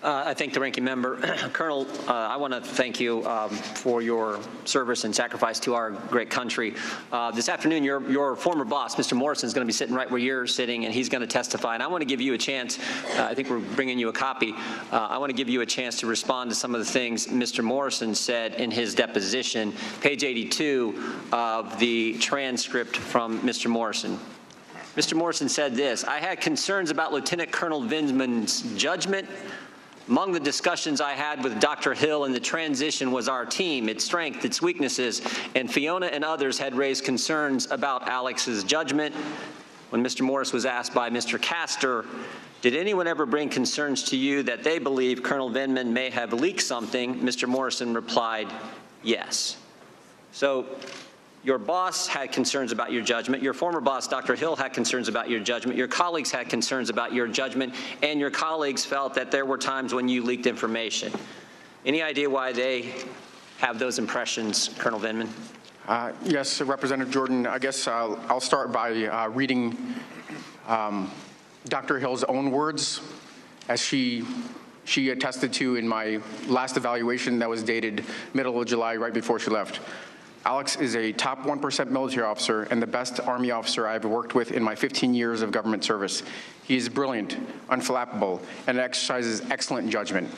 I thank the ranking member. Colonel, I want to thank you for your service and sacrifice to our great country. This afternoon, your former boss, Mr. Morrison, is going to be sitting right where you're sitting, and he's going to testify. And I want to give you a chance. I think we're bringing you a copy. I want to give you a chance to respond to some of the things Mr. Morrison said in his deposition, page 82 of the transcript from Mr. Morrison. Mr. Morrison said this: I had concerns about Lieutenant Colonel Vindman's judgment. Among the discussions I had with Dr. Hill in the transition was our team, its strength, its weaknesses, and Fiona and others had raised concerns about Alex's judgment. When Mr. Morris was asked by Mr. Castor, did anyone ever bring concerns to you that they believe Colonel Vindman may have leaked something? Mr. Morrison replied, yes. So your boss had concerns about your judgment. Your former boss, Dr. Hill, had concerns about your judgment. Your colleagues had concerns about your judgment, and your colleagues felt that there were times when you leaked information. Any idea why they have those impressions, Colonel Vindman? Yes, Representative Jordan. I guess I'll start by reading Dr. Hill's own words, as she attested to in my last evaluation that was dated middle of July, right before she left. Alex is a top 1% military officer and the best Army officer I've worked with in my 15 years of government service. He is brilliant, unflappable, and exercises excellent judgment.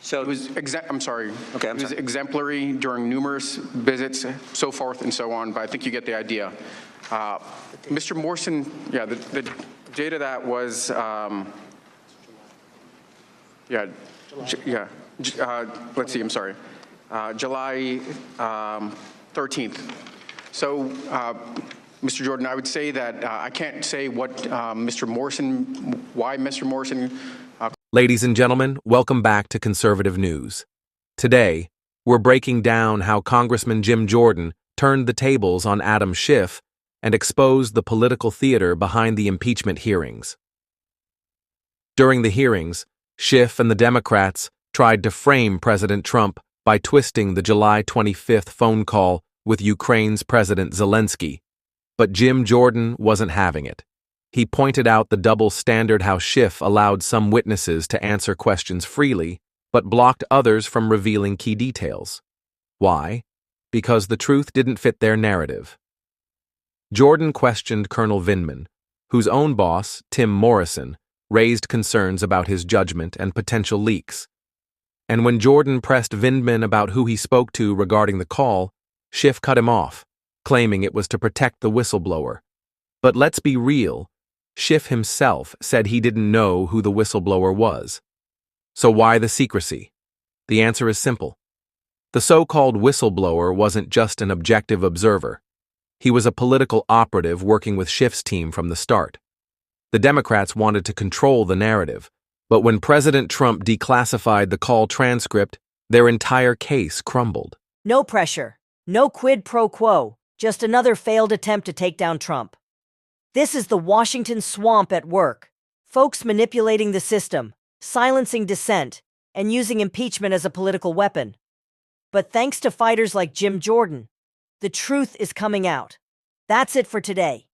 So it was Okay, it was exemplary during numerous visits, so forth and so on, but I think you get the idea. Mr. Morrison, yeah, the date of that was, let's see, I'm sorry. July 13th. So, Mr. Jordan, I would say that I can't say what why Mr. Morrison. Ladies and gentlemen, welcome back to Conservative News. Today, we're breaking down how Congressman Jim Jordan turned the tables on Adam Schiff and exposed the political theater behind the impeachment hearings. During the hearings, Schiff and the Democrats tried to frame President Trump by twisting the July 25th phone call with Ukraine's President Zelensky. But Jim Jordan wasn't having it. He pointed out the double standard, how Schiff allowed some witnesses to answer questions freely, but blocked others from revealing key details. Why? Because the truth didn't fit their narrative. Jordan questioned Colonel Vindman, whose own boss, Tim Morrison, raised concerns about his judgment and potential leaks. And when Jordan pressed Vindman about who he spoke to regarding the call, Schiff cut him off, claiming it was to protect the whistleblower. But let's be real, Schiff himself said he didn't know who the whistleblower was. So why the secrecy? The answer is simple. The so-called whistleblower wasn't just an objective observer. He was a political operative working with Schiff's team from the start. The Democrats wanted to control the narrative, but when President Trump declassified the call transcript, their entire case crumbled. No pressure, no quid pro quo, just another failed attempt to take down Trump. This is the Washington swamp at work. Folks manipulating the system, silencing dissent, and using impeachment as a political weapon. But thanks to fighters like Jim Jordan, the truth is coming out. That's it for today.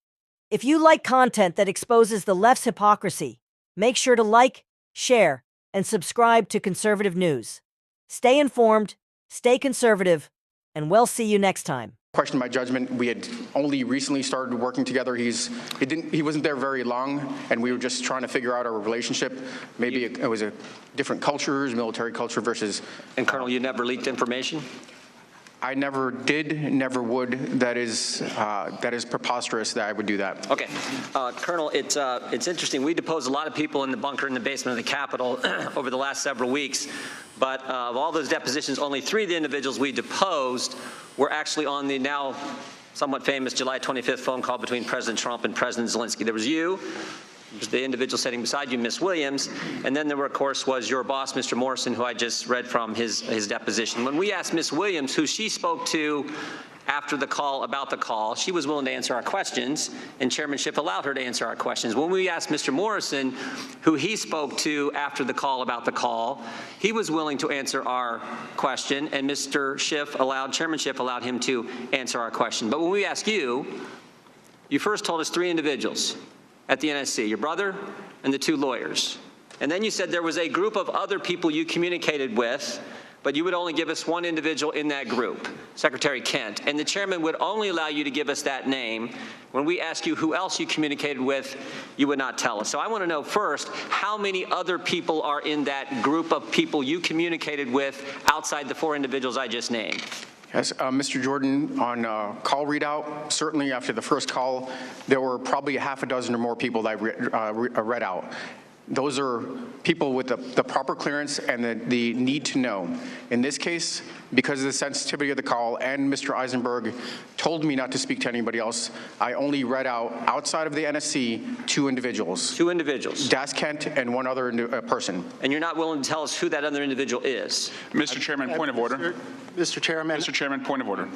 If you like content that exposes the left's hypocrisy, make sure to like, share, and subscribe to Conservative News. Stay informed, stay conservative, and we'll see you next time. Questioned my judgment. We had only recently started working together. He wasn't there very long, and we were just trying to figure out our relationship. Maybe it was a different cultures, military culture versus. And Colonel, you never leaked information? I never did, never would. That is preposterous that I would do that. Okay, Colonel, it's interesting. We deposed a lot of people in the bunker in the basement of the Capitol over the last several weeks, but of all those depositions, only 3 of the individuals we deposed were actually on the now somewhat famous July 25th phone call between President Trump and President Zelensky. There was you, the individual sitting beside you, Ms. Williams, and then there, of course, was your boss, Mr. Morrison, who I just read from his deposition. When we asked Ms. Williams who she spoke to after the call, about the call, she was willing to answer our questions, and Chairman Schiff allowed her to answer our questions. When we asked Mr. Morrison who he spoke to after the call about the call, he was willing to answer our question, and Chairman Schiff allowed him to answer our question. But when we asked you, you first told us 3 individuals at the NSC, your brother and the 2 lawyers. And then you said there was a group of other people you communicated with, but you would only give us one individual in that group, Secretary Kent, and the chairman would only allow you to give us that name. When we ask you who else you communicated with, you would not tell us. So I want to know first, how many other people are in that group of people you communicated with outside the 4 individuals I just named? Yes, Mr. Jordan, on call readout, certainly after the first call, there were probably a half a dozen or more people that I read out. Those are people with the proper clearance and the need to know. In this case, because of the sensitivity of the call and Mr. Eisenberg told me not to speak to anybody else, I only read out, outside of the NSC, 2 individuals. 2 individuals. Das Kent and one other person. And you're not willing to tell us who that other individual is? Mr. Chairman, point of order. Mr. Chairman. Mr. Chairman, point of order.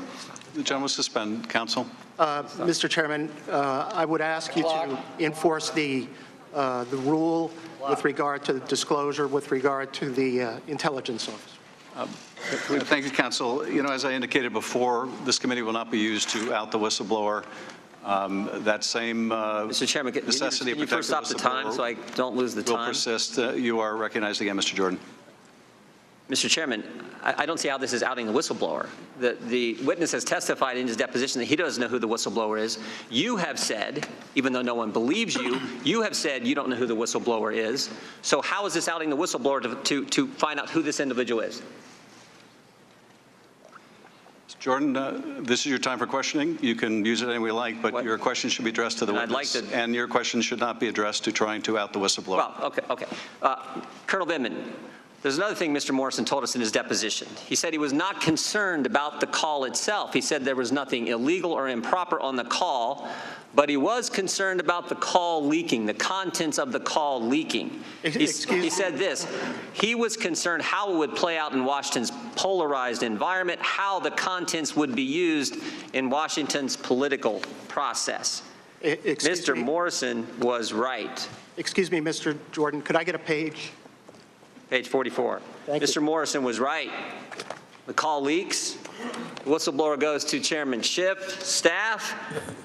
The gentleman suspend. Counsel. Mr. Chairman, I would ask you to enforce the rule with regard to the disclosure with regard to the intelligence office. Thank you, counsel. You know, as I indicated before, this committee will not be used to out the whistleblower. That same Mr. Chairman, necessity can you first stop the time so I don't lose the time? Will persist. You are recognized again, Mr. Jordan. Mr. Chairman, I don't see how this is outing the whistleblower. The witness has testified in his deposition that he doesn't know who the whistleblower is. You have said, even though no one believes you, you have said you don't know who the whistleblower is. So how is this outing the whistleblower to find out who this individual is? Mr. Jordan, this is your time for questioning. You can use it any way you like, but your question should be addressed to the witness. And your question should not be addressed to trying to out the whistleblower. Well, okay. Colonel Vindman, there's another thing Mr. Morrison told us in his deposition. He said he was not concerned about the call itself. He said there was nothing illegal or improper on the call, but he was concerned about the call leaking, the contents of the call leaking. He said this, he was concerned how it would play out in Washington's polarized environment, how the contents would be used in Washington's political process. Mr. Morrison was right. Excuse me, Mr. Jordan, could I get a page? Page 44. Mr. Morrison was right. The call leaks. The whistleblower goes to Chairman Schiff, staff.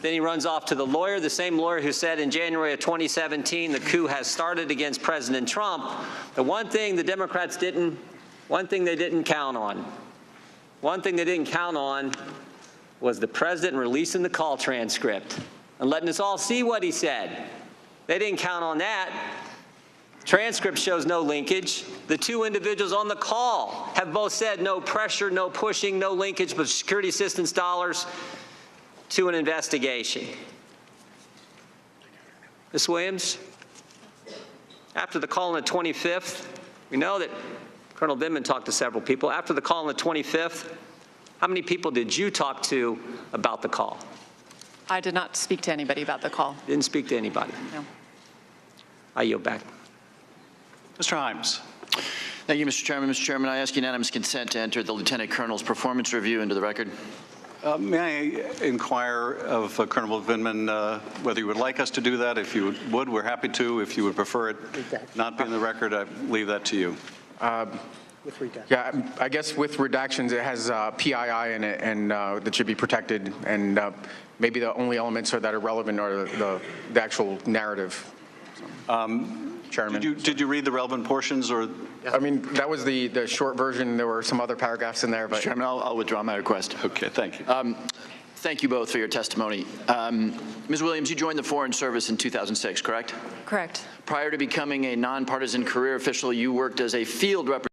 Then he runs off to the lawyer, the same lawyer who said in January of 2017 the coup has started against President Trump. The one thing the Democrats they didn't count on was the president releasing the call transcript and letting us all see what he said. They didn't count on that. Transcript shows no linkage. The 2 individuals on the call have both said no pressure, no pushing, no linkage, but security assistance dollars to an investigation. Ms. Williams, after the call on the 25th, we know that Colonel Vindman talked to several people. After the call on the 25th, how many people did you talk to about the call? I did not speak to anybody about the call. Didn't speak to anybody? No. I yield back. Mr. Himes. Thank you, Mr. Chairman. Mr. Chairman, I ask unanimous consent to enter the Lieutenant Colonel's performance review into the record. May I inquire of Colonel Vindman whether you would like us to do that? If you would, we're happy to. If you would prefer it not be in the record, I leave that to you. With redactions. Yeah, I guess with redactions, it has PII in it, and that should be protected. And maybe the only elements that are relevant are the actual narrative. Chairman. Did you read the relevant portions, or? I mean, that was the short version. There were some other paragraphs in there, but. Mr. Chairman, I'll withdraw my request. Okay, thank you. Thank you both for your testimony. Ms. Williams, you joined the Foreign Service in 2006, correct? Correct. Prior to becoming a nonpartisan career official, you worked as a field representative